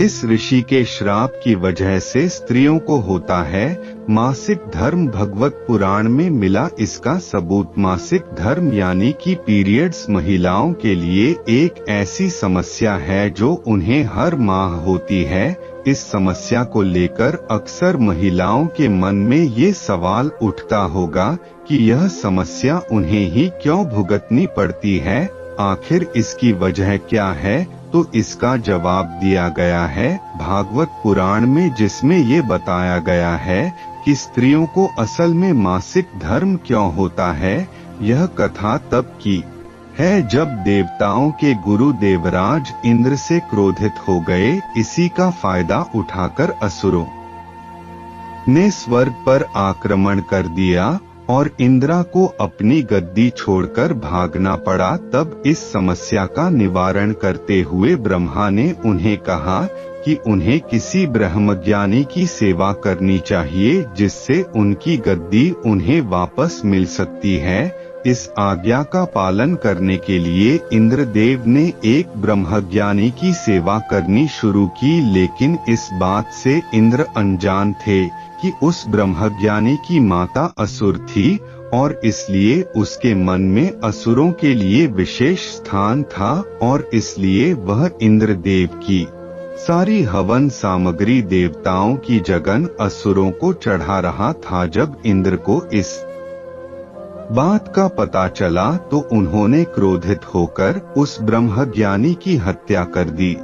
इस ऋषि के श्राप की वजह से स्त्रियों को होता है मासिक धर्म। भगवत पुराण में मिला इसका सबूत। मासिक धर्म यानी कि पीरियड्स महिलाओं के लिए एक ऐसी समस्या है जो उन्हें हर माह होती है। इस समस्या को लेकर अक्सर महिलाओं के मन में ये सवाल उठता होगा कि यह समस्या उन्हें ही क्यों भुगतनी पड़ती है, आखिर इसकी वजह क्या है। तो इसका जवाब दिया गया है भागवत पुराण में, जिसमें ये बताया गया है कि स्त्रियों को असल में मासिक धर्म क्यों होता है। यह कथा तब की है जब देवताओं के गुरु देवराज इंद्र से क्रोधित हो गए। इसी का फायदा उठाकर असुरों ने स्वर्ग पर आक्रमण कर दिया और इंद्रा को अपनी गद्दी छोड़कर भागना पड़ा। तब इस समस्या का निवारण करते हुए ब्रह्मा ने उन्हें कहा कि उन्हें किसी ब्रह्मज्ञानी की सेवा करनी चाहिए, जिससे उनकी गद्दी उन्हें वापस मिल सकती है। इस आज्ञा का पालन करने के लिए इंद्रदेव ने एक ब्रह्मज्ञानी की सेवा करनी शुरू की, लेकिन इस बात से इंद्र अनजान थे कि उस ब्रह्मज्ञानी की माता असुर थी और इसलिए उसके मन में असुरों के लिए विशेष स्थान था और इसलिए वह इंद्रदेव की सारी हवन सामग्री देवताओं की जगह असुरों को चढ़ा रहा था। जब इंद्र को इस बात का पता चला तो उन्होंने क्रोधित होकर उस ब्रह्मज्ञानी की हत्या कर दी।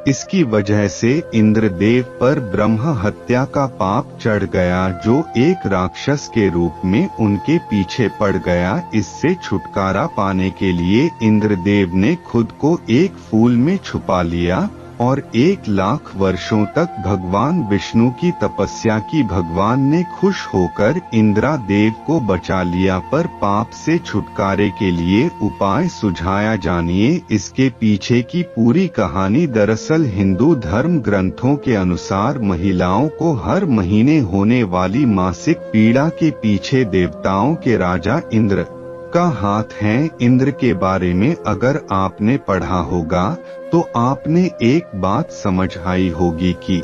इसकी वजह से इंद्रदेव पर ब्रह्म हत्या का पाप चढ़ गया, जो एक राक्षस के रूप में उनके पीछे पड़ गया। इससे छुटकारा पाने के लिए इंद्रदेव ने खुद को एक फूल में छुपा लिया और 1,00,000 वर्षों तक भगवान विष्णु की तपस्या की। भगवान ने खुश होकर इंद्रा देव को बचा लिया, पर पाप से छुटकारे के लिए उपाय सुझाया। जानिए इसके पीछे की पूरी कहानी। दरअसल हिंदू धर्म ग्रंथों के अनुसार महिलाओं को हर महीने होने वाली मासिक पीड़ा के पीछे देवताओं के राजा इंद्र का हाथ है। इंद्र के बारे में अगर आपने पढ़ा होगा तो आपने एक बात समझ आई होगी कि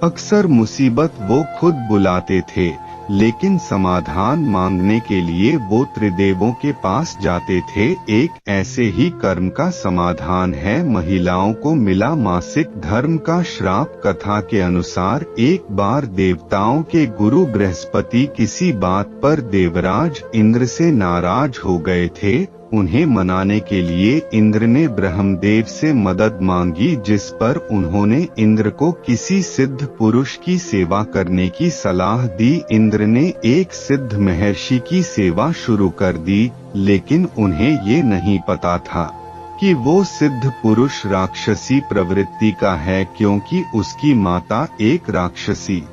अक्सर मुसीबत वो खुद बुलाते थे, लेकिन समाधान मांगने के लिए वो त्रिदेवों के पास जाते थे। एक ऐसे ही कर्म का समाधान है महिलाओं को मिला मासिक धर्म का श्राप। कथा के अनुसार एक बार देवताओं के गुरु बृहस्पति किसी बात पर देवराज इंद्र से नाराज हो गए थे। उन्हें मनाने के लिए इंद्र ने ब्रह्मदेव से मदद मांगी, जिस पर उन्होंने इंद्र को किसी सिद्ध पुरुष की सेवा करने की सलाह दी। इंद्र ने एक सिद्ध महर्षि की सेवा शुरू कर दी, लेकिन उन्हें ये नहीं पता था कि वो सिद्ध पुरुष राक्षसी प्रवृत्ति का है, क्योंकि उसकी माता एक राक्षसी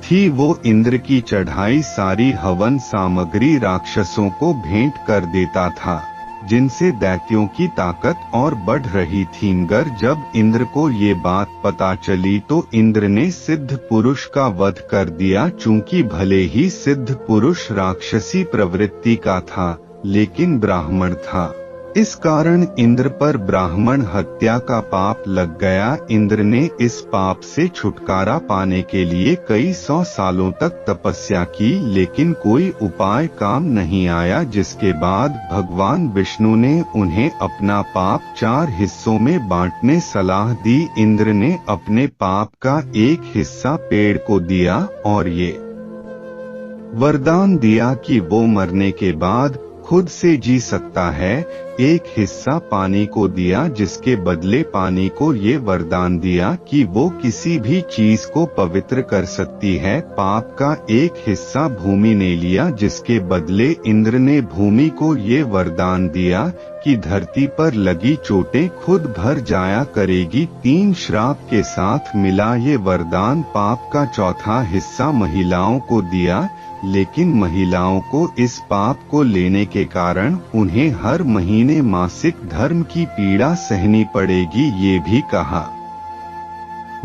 थी। वो इंद्र की चढ़ाई सारी हवन सामग्री राक्षसों को भेंट कर देता था, जिनसे दैत्यों की ताकत और बढ़ रही थी। मगर जब इंद्र को ये बात पता चली तो इंद्र ने सिद्ध पुरुष का वध कर दिया। चूंकि भले ही सिद्ध पुरुष राक्षसी प्रवृत्ति का था, लेकिन ब्राह्मण था, इस कारण इंद्र पर ब्राह्मण हत्या का पाप लग गया। इंद्र ने इस पाप से छुटकारा पाने के लिए कई 100 सालों तक तपस्या की, लेकिन कोई उपाय काम नहीं आया। जिसके बाद भगवान विष्णु ने उन्हें अपना पाप 4 हिस्सों में बांटने सलाह दी। इंद्र ने अपने पाप का एक हिस्सा पेड़ को दिया और ये वरदान दिया कि वो मरने के बाद खुद से जी सकता है। एक हिस्सा पानी को दिया, जिसके बदले पानी को ये वरदान दिया कि वो किसी भी चीज को पवित्र कर सकती है। पाप का एक हिस्सा भूमि ने लिया, जिसके बदले इंद्र ने भूमि को ये वरदान दिया कि धरती पर लगी चोटें खुद भर जाया करेगी। 3 श्राप के साथ मिला ये वरदान। पाप का चौथा हिस्सा महिलाओं को दिया, लेकिन महिलाओं को इस पाप को लेने के कारण उन्हें हर महीने मासिक धर्म की पीड़ा सहनी पड़ेगी। ये भी कहा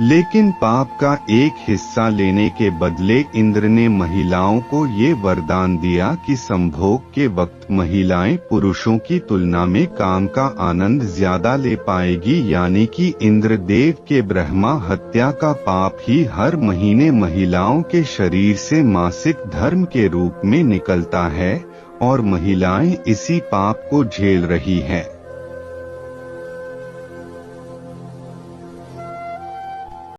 लेकिन पाप का एक हिस्सा लेने के बदले इंद्र ने महिलाओं को ये वरदान दिया कि संभोग के वक्त महिलाएं पुरुषों की तुलना में काम का आनंद ज्यादा ले पाएगी, यानी कि इंद्रदेव के ब्रह्मा हत्या का पाप ही हर महीने महिलाओं के शरीर से मासिक धर्म के रूप में निकलता है और महिलाएं इसी पाप को झेल रही हैं।